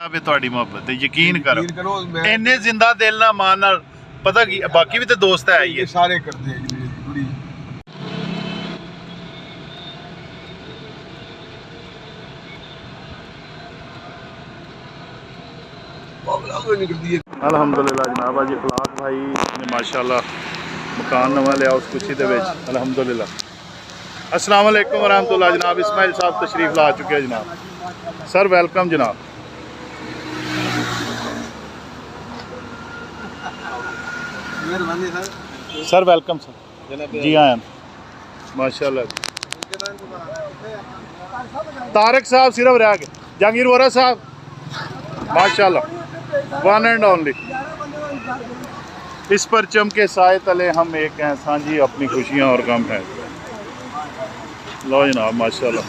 ਤੁਹਾਡੀ ਮੁਹੱਬਤ ਤੇ ਯਕੀਨ ਕਰੋ ਇੰਨੇ ਜ਼ਿੰਦਾ ਦਿਲ ਨਾਲ ਮਾਨ ਨਾਲ ਪਤਾ ਕੀ ਬਾਕੀ ਵੀ ਤੇ ਦੋਸਤ ਹੈ ਹੀ ਸਾਰੇ ਕਰਦੇ ਆ ਜੀ ਬੜੀ ਅਲਹਮਦੁਲਿਲਾ ਜਨਾਬ ਅੱਜ ਇਖਲਾਕ ਭਾਈ ਨੇ ਮਾਸ਼ਾਅੱਲਾ ਮਕਾਨ ਨਵਾਂ ਲਿਆ ਉਸ ਖੁਸ਼ੀ ਦੇ ਵਿੱਚ ਅਲਹਮਦੁਲਿਲਾ। अस्सलाम वालेकुम वरहमतुल्लाह जनाब इस्माइल साहब तशरीफ ला चुके हैं जनाब। सर वेलकम जनाब। सर वेलकम सर जी आया माशाल्लाह। तारक साहब सिर्फ रह गए जहांगीर वोरा साहब माशाल्लाह वन एंड ओनली। इस परचम के साए तले हम एक हैं सांझी अपनी खुशियाँ और गम है। लो जनाब माशाल्लाह।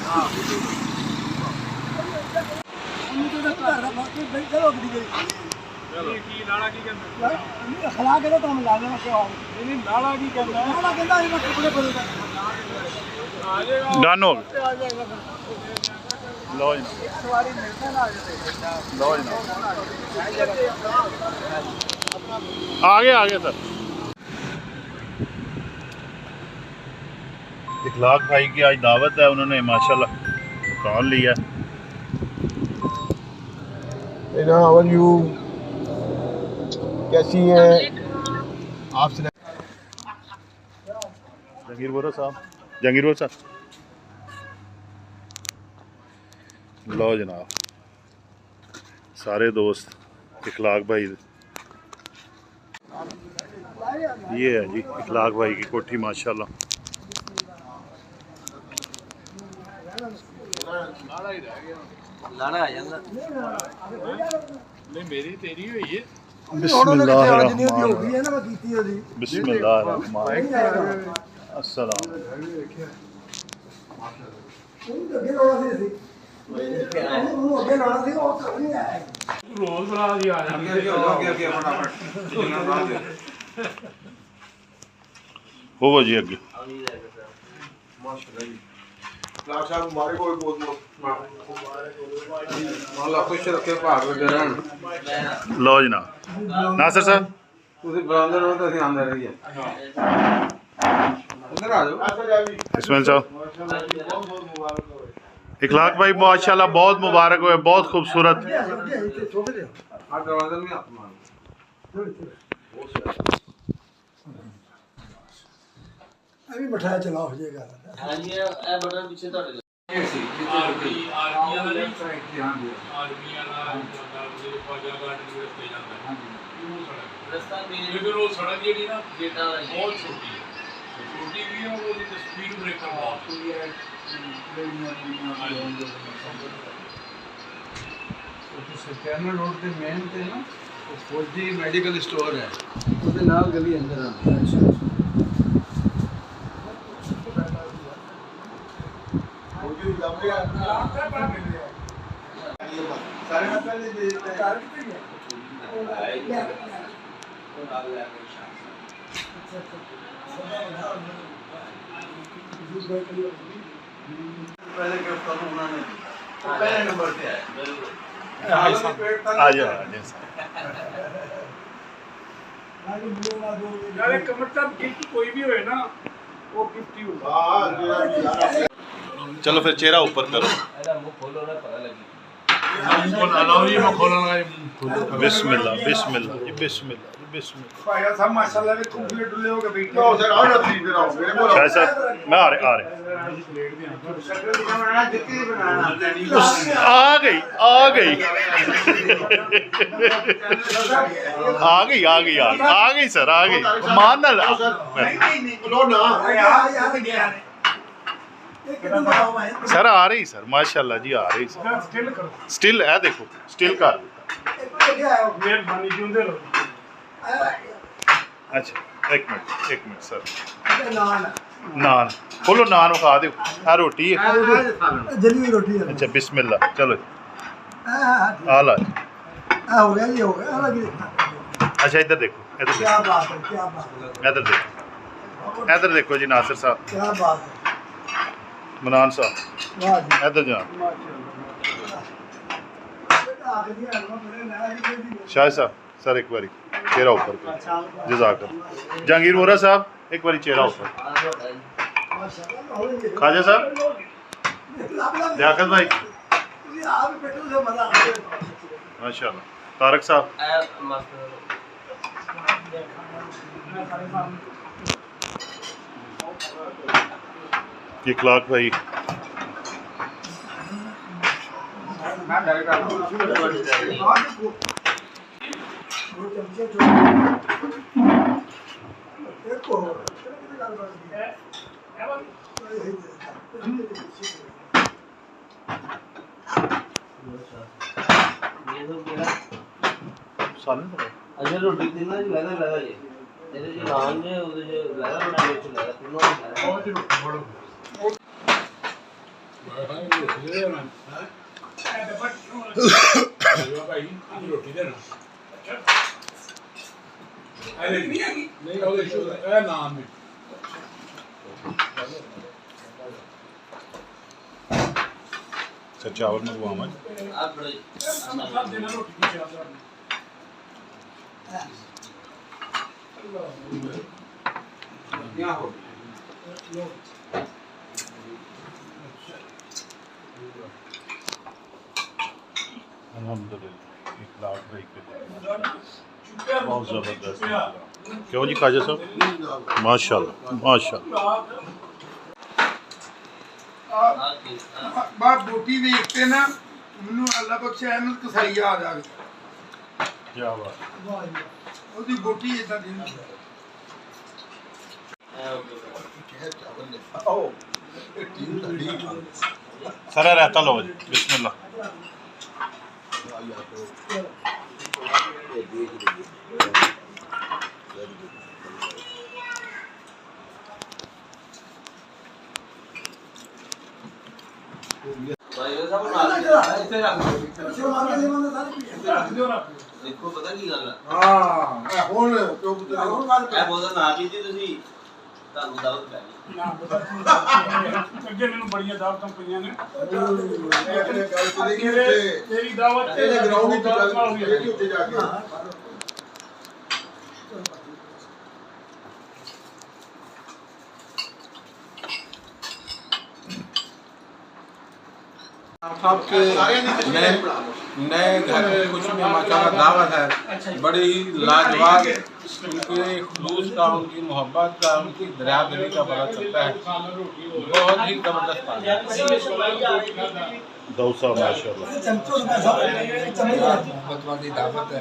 डन हो लो आगे सर। इखलाक भाई की आज दावत है, उन्होंने माशाल्लाह मकान लिया। कैसी हैं आप? जहांगीर वोरा साहब लो जनाब सारे दोस्त इखलाक भाई ये है जी इखलाक भाई की कोठी माशाल्लाह। हो जी अगे लो जनाब नासिर साहब इस्माइल साहब इखलाक भाई माशाल्लाह बहुत मुबारक हुए, बहुत खूबसूरत। अभी मिठाई चला हो जाएगा। हां जी ए बटन पीछे ਤੁਹਾਡੇ आरबी वाला फौजा गार्डन ਦੇ ਰਸਤੇ ਜਾਂਦਾ ਹੈ। ਰਸਤਾ ਮੇਨ ਉਹ ਸੜਕ ਜਿਹੜੀ ਨਾ ਗੇਟਾਂ ਵਾਲੀ ਬਹੁਤ ਛੋਟੀ ਹੈ, ਛੋਟੀ ਵੀ ਹੈ ਉਹਦੀ ਸਪੀਡ ਬ੍ਰੇਕਰ ਬਹੁਤ ਹੈ। ਸਕੈਨਰ ਰੋਡ ਤੇ ਮੇਨ ਤੇ ਨਾ ਫੌਜੀ ਮੈਡੀਕਲ ਸਟੋਰ ਹੈ, ਉਹਦੇ ਨਾਲ ਗਲੀ ਅੰਦਰ ਆਉਂਦੀ ਹੈ। सारे पहले गिरफ्तार उन्होंने पहले नंबर पे आए। यार एक मतलब गिफ्ट कोई भी होए ना वो गिफ्ट ही होगा। चलो फिर चेहरा ऊपर करो। बिस्मिल्लाह बिस्मिल्लाह जी बिस्मिल्लाह बिस्मिल्लाह। भाई साहब माशाल्लाह ने खूबले डुले हो गए बैठे लो सर आओ ना प्लीज आओ मेरे बोलो सर मैं आ रहे आ गई सर आ गई मान ना लो ना सर आ रही सर माशाल्लाह जी आ रही सर। स्टिल है देखो स्टिल कर मेहरबानी जिंदे रहो। अच्छा एक मिनट सर नान खोलो नान खा दो आ रोटी है जली हुई रोटी है। अच्छा बिस्मिल्लाह चलो आला हो गया ये हो गया। अच्छा इधर देखो क्या बात है क्या बात है। इधर देखो जी नासिर साहब क्या बात है मनान साहब वाह जी इधर जनाब शाहिद साहब सर एक बारी चेहरा ऊपर करो। जज़ाकल्लाह। जहांगीर वोरा साहब एक बारी चेहरा ऊपर। ख्वाजा साहब, लियाकत भाई, माशाल्लाह। तारक साहब, इखलाक भाई, अच्छा रोटी देना जी लगा लगा जी ਇਹਦੇ ਜੀ ਨਾਨ ਜੇ ਉਹਦੇ ਜੇ ਲਗਾ ਰੋਟੀ ਵਿੱਚ ਲਗਾ ਤਿੰਨੋਂ ਲਗਾ ਭਾਈ ਰੋਟੀ ਦੇਣਾ ਨਹੀਂ ਉਹਦੇ ਸ਼ੋ ਇਹ ਨਾਮ ਹੈ सर चावल मंगवामा ਆ ਬੜੇ देना रोटी की चादर क्या हो अल्हम्दुलिल्लाह। इखलाक भाई के बहुत ज़बरदस्त। क्यों जी ख्वाजा साहब, माशाल्लाह माशाल्लाह। बात बोटी देखते ना मैनू अल्लाह बख्शे अहमद कसाई याद आ गई क्या बात। ਉਹਦੀ ਬੋਟੀ ਇਦਾਂ ਦੀ सर रहता लो जी, बिस्मिल्लाह। ਭਾਈ ਉਹ ਸਭ ਨਾਲ ਇੱਥੇ ਰੱਖ ਦੇਖੋ ਪਤਾ ਕੀ ਗੱਲ ਹੈ ਹਾਂ ਹੁਣ ਕਿਉਂ ਇਹ ਬੋਲਦਾ ਨਾ ਕੀਤੀ ਤੁਸੀਂ ਤੁਹਾਨੂੰ ਦਾਵਤ ਪੈ ਗਈ ना पता अगे मैंने बड़ियां दावतां पईयां ने तेरी दावत ਇਹਦੇ ਗਰਾਊਂਡ ਵਿੱਚ ਚੱਲ ਕੇ ਉੱਤੇ ਜਾ ਕੇ आपके नए घर की खुशी में माशाल्लाह दावत है। बड़ी ही लाजवाब उनके खलूस का, उनकी मोहब्बत का, उनकी दरियादिली का पता चलता है। बहुत ही जबरदस्त बात है। दौसा माशाल्लाह। बतवादी दावत है।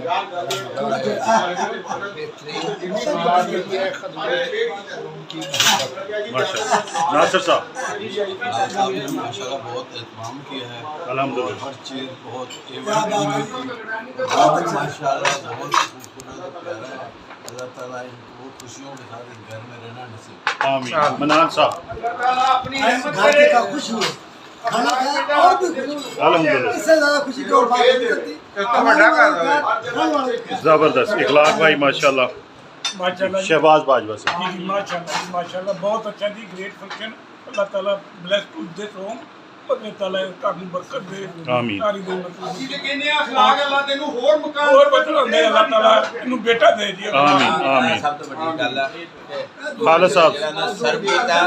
माशाल्लाह। नासिर साहब, माशाल्लाह बहुत एहतमाम किया है। अल्हम्दुलिल्लाह। हर चीज़ बहुत माशाल्लाह बहुत खूबसूरत प्यारा है। अल्लाह ताला इनको खुशियों के साथ इस घर में रहना नसीब। आमीन। मनान साहब, अपनी रहमत घर करे का खुशी हो खाना खाया और भी खुशी हो। अल्हम्दुलिल्लाह। इससे ज्यादा खुशी की और बात नहीं करती। ज़बरदस्त। इखलाक भाई माशाल्लाह। माशाल्लाह शहबाज बाजवा से जी माशाल्लाह बहुत अच्छा जी ग्रेट फंक्शन अल्लाह ताला ब्लेस टू दिस होम अल्लाह ताला ਤੁਹਾਨੂੰ ਬਰਕਤ ਦੇ आमीन। ਸਾਰੀ ਦੇ ਅਸੀਂ ਤੇ ਕਹਿੰਦੇ ਆ ਅਖਲਾਕ ਅੱਲਾਹ ਤੈਨੂੰ ਹੋਰ ਮਕਾਨ ਹੋਰ ਬਚਾਉਂਦੇ ਅੱਲਾਹ ਤਾਲਾ ਇਹਨੂੰ ਬੇਟਾ ਦੇ ਜੀ आमीन आमीन। ਸਭ ਤੋਂ ਵੱਡੀ ਗੱਲ ਹੈ खालिद साहब, ਜਿਹੜਾ ਸਰਬੀ ਦਾ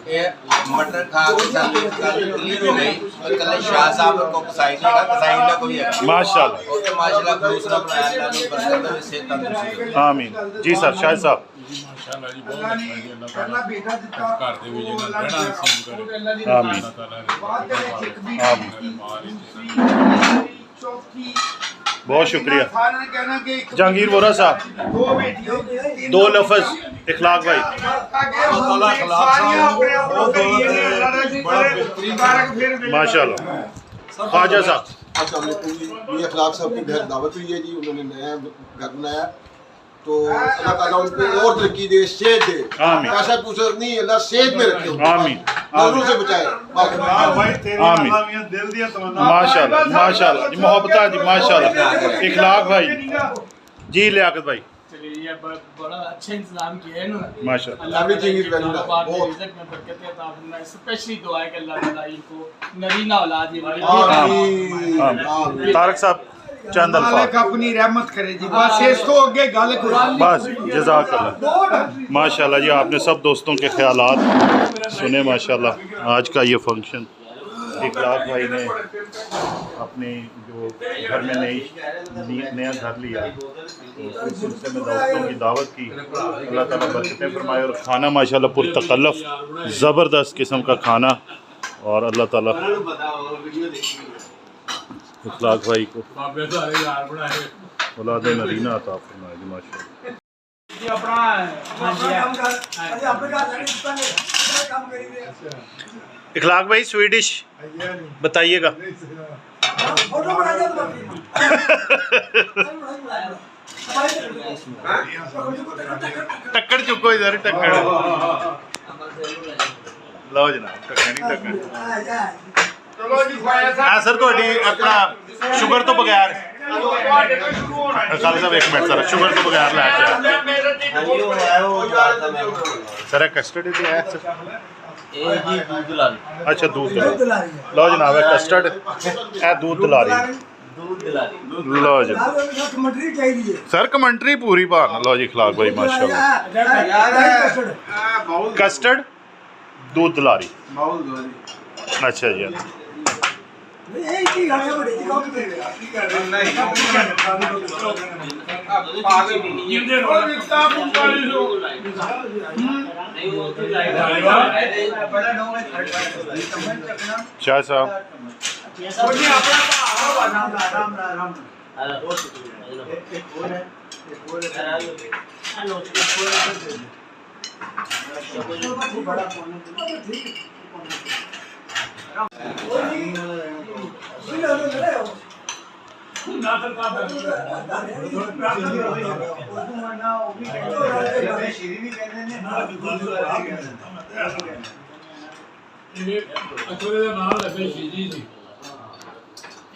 ਇਹ ਮਟਰ ਖਾ ਕੇ ਸਾਡੀ ਗੱਲ ਕਲੀਅਰ ਹੋ ਗਈ और कल शाह साहब को कसाई नहीं का कसाई ना कोई है माशाल्लाह और माशाल्लाह दूसरा बनाया अल्लाह ने बरकत दे सेहत तंदुरुस्ती आमीन। जी सर, शाहिद साहब। ਮਾਸ਼ਾਅੱਲਾ ਜੀ ਬਹੁਤ ਅੱਲਾਹ ਅੱਛਾ ਨੇ ਜੀ ਅੱਲਾਹ ਪਹਿਲਾ ਤਾਲਾ ਬੇਟਾ ਦਿੱਤਾ ਘਰ ਦੇ ਵਿੱਚ ਇਹਨਾਂ ਰਹਿਣਾ ਨਸੀਬ ਕਰੇ आमीन ਅੱਲਾਹ ਤਾਲਾ ਬਾਅਦ ਦੇ ਵਿੱਚ ਇੱਕ ਵੀ आमीन। ਚੌਥੀ बहुत शुक्रिया। सारे ने कहना कि एक जहांगीर वोरा साहब, दो बेटियों दो लफ्ज इखलाक भाई। माशाल्लाह। ख्वाजा साहब, ये अखलाक साहब की घर दावत हुई है जी। उन्होंने नया घर बनाया तो अल्लाह ताला उनको और तरक्की दे, सेहत दे। आमीन। पैसा पूछा नहीं, अल्लाह सेहत में रखे उनको। आमीन नजरों से बचाए। आमीन। माशाल्लाह माशाल्लाह जी, मोहब्बत जी माशाल्लाह। इखलाक भाई जी, लियाकत भाई। चलिए ये बड़ा अच्छा इंतजाम किया है इन्होंने माशाल्लाह। Everything is well done. बहुत बहुत। रिज़्क में बरकत अता फरमाए। स्पेशली दुआ है कि अल्लाह ताला इनको नरीना औलाद ये आमीन। तारक साहब चंद अल्फाज अपनी रहमत करे जी बस इस तो आगे गल बस जज़ाकल्लाह। माशाल्लाह जी आपने सब दोस्तों के ख्यालात सुने माशाल्लाह। आज का ये फंक्शन इखलाक भाई ने अपने जो घर में नया घर लिया तो उस सिलसिले में दोस्तों की दावत की। अल्लाह ताला बरकतें फरमाए और खाना माशाल्लाह पुरतकल्लफ़ ज़बरदस्त किस्म का खाना और अल्लाह ताला इखलाक भाई को ਬਾਬੇ ਸਾਰੇ ਯਾਰ ਬਣਾਏ औलाद नरीना अता फरमाए जी माशाल्लाह। जी अपना अपने घर जाने काम करी इखलाक भाई स्वीडिश बताइएगा। फोटो बना दे टक्कड़ चुको इधर टक्कड़ लो जनाब टक्कड़ नहीं टक्कड़ सर थोड़ी अपना शुगर तो बगैर खालिद साहब एक मिनट सर शुगर तो बगैर लैके सर कस्टर्ड ही है अच्छा दूध लो जनाब है कस्टर्ड है दूध दुलारी लो जी कमेंट्री चाहिए सर कमेंट्री पूरी भार लो जी इखलाक भाई माशाल्लाह। कस्टर्ड दूध दुलारी अच्छा जी यही चीज है बड़ी शाह साहब ਅਕਬਰ ਦਾ ਨਾਮ ਲੱਗੇ ਸ਼ੀਜੀ ਜੀ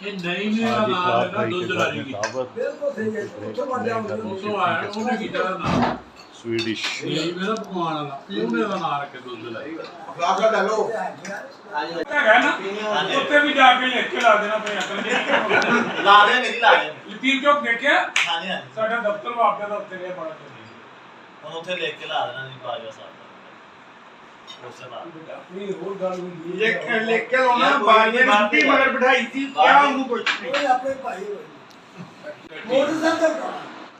ਇਹ ਨਹੀਂ ਨੇ ਦਾ ਨਾਮ ਹੈ ਨਾ ਦੁੱਧ ਲਾਰੀ ਦੀ बिल्कुल सही है तो बढ़ जाऊंगा ਉਹ ਤੋਂ ਆਇਆ ਉਹਨੇ ਕੀਤਾ ਦਾ ਨਾਮ स्वीडिश ਇਹ ਮੇਰਾ ਪਕਵਾਨ ਵਾਲਾ ਉਹਨੇ ਦਾ ਨਾਮ ਰੱਖੇ ਦੁੱਧ ਲਾਰੀ इखलाक का डालो ਹੈਗਾ ਨਾ ਉੱਤੇ ਵੀ ਜਾ ਕੇ ਲਿਖ ਕੇ ਲਾ ਦੇਣਾ ਪਈ ਅਕਲ ਨਹੀਂ ਲਾ ਦੇ ਮੇਰੀ ਲਾ ਦੇ ਲਤੀਫ ਚੌਕ ਦੇਖਿਆ ਹਾਂਜੀ ਹਾਂਜੀ ਸਾਡਾ ਦਫ਼ਤਰ ਵਾਪਿਆ ਦਾ ਉੱਤੇ ਰਿਹਾ ਬੜਾ ਚੰਗਾ ਹੁਣ ਉੱਥੇ ਲਿਖ ਕੇ ਲਾ ਦੇਣਾ ਨਹੀਂ ਬਾਜਵਾ ਸਾਹਿਬ ਉਸੇ ਲਾ ਆਪਣੀ ਹੋਰ ਗੱਲ ਹੁੰਦੀ ਹੈ लिख के लाना बारियां की छुट्टी मगर बिठाई थी क्या उन्होंने कुछ नहीं ओए अपने भाई मोटरसाइकिल का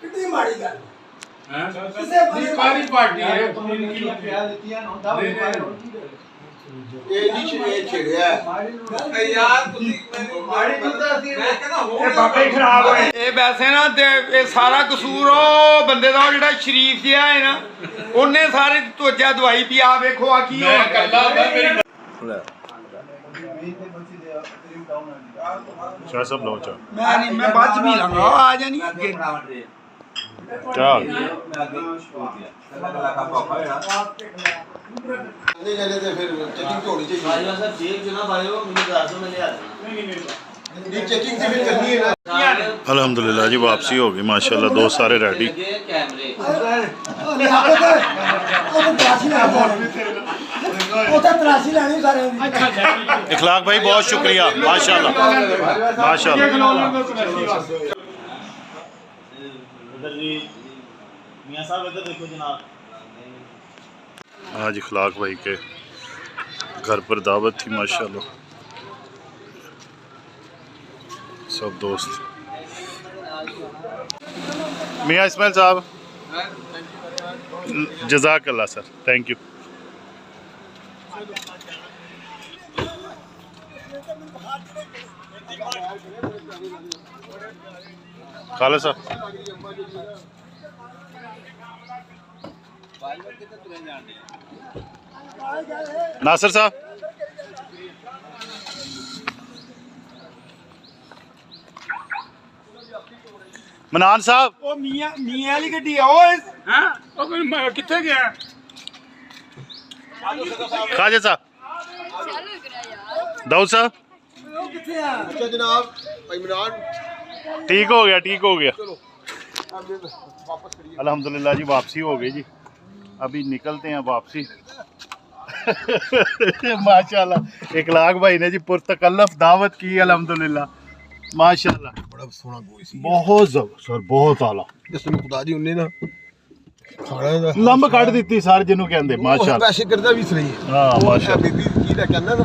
कितनी माड़ी गल ਹੈ किसे ਸਾਰੀ ਪਾਰਟੀ ਹੈ ये जी छेड़िया यार ਤੁਸੀਂ ਮੈਨੂੰ ਮਾੜੀ ਬੰਦਾ ਸੀ ਮੈਂ ਕਹਿੰਦਾ ਹੋ बाबे खराब होए ਇਹ ਵੈਸੇ ਨਾ ਤੇ ਇਹ ਸਾਰਾ ਕਸੂਰ ਉਹ ਬੰਦੇ ਦਾ ਜਿਹੜਾ ਸ਼ਰੀਫ ਜਿਹਾ ਹੈ ਨਾ ਉਹਨੇ ਸਾਰੇ ਤੋਜਾ ਦਵਾਈ ਪੀ ਆ ਵੇਖੋ ਆ ਕੀ ਹੋਇਆ ਕੱਲਾ ਹੁੰਦਾ ਮੇਰੀ शाह साहब लो चाह ਮੈਂ ਨਹੀਂ ਮੈਂ ਬਾਅਦ ਚ ਪੀ ਲਾਂਗਾ ਆ ਜਾਣੀ ਅੱਗੇ क्या नहीं जाने तो फिर चेकिंग तो होनी चाहिए ਬਾਜਵਾ ਸਾਹਿਬ ਜੇਬ ਚ ਨਾ ਪਾਇਓ ਮੈਨੂੰ ਦੱਸ ਦਿਓ ਮੈਂ ਲਿਆ ਦੇਣਾ ये चेकिंग से फिर करनी है ना अल्हम्दुलिल्लाह जी वापसी हो गई माशाल्लाह दो सारे रेडी। ਲੱਗੇ ਕੈਮਰੇ तराशी लेनी सारे इखलाक भाई बहुत शुक्रिया माशाल्लाह माशाल्लाह। मियां साहब इधर देखो जनाब आज इखलाक भाई के घर पर दावत थी माशाल्लाह सब दोस्त। मियां इस्माइल साहब जज़ाकल्लाह सर थैंक यू। खाला साहब नासिर साहब मनान साहब ਉਹ ਮੀਆਂ ਵਾਲੀ ਗੱਡੀ ਆ ਓਏ ਹਾਂ ਉਹ ਕੋਈ ਕਿੱਥੇ ਗਿਆ खाजा साहब दाऊद साहब अच्छा जनाब इमरान ठीक हो गया ठीक हो गया। अल्हम्दुलिल्लाह जी वापसी हो गई जी, अभी निकलते हैं वापसी। माशाल्लाह इखलाक भाई ने जी पुरतकल्लफ दावत की अल्हम्दुलिल्लाह माशाल्लाह। बड़ा सोना गोई सी बहुत जबरदस्त सर, बहुत आला जिसमें खुदा जी उन्हें ना खाना दा लंब कट दी सर जिन्हों कहते माशाल्लाह। पैसे करदा भी सही हाँ माशाल्लाह। बीबी की कहना ना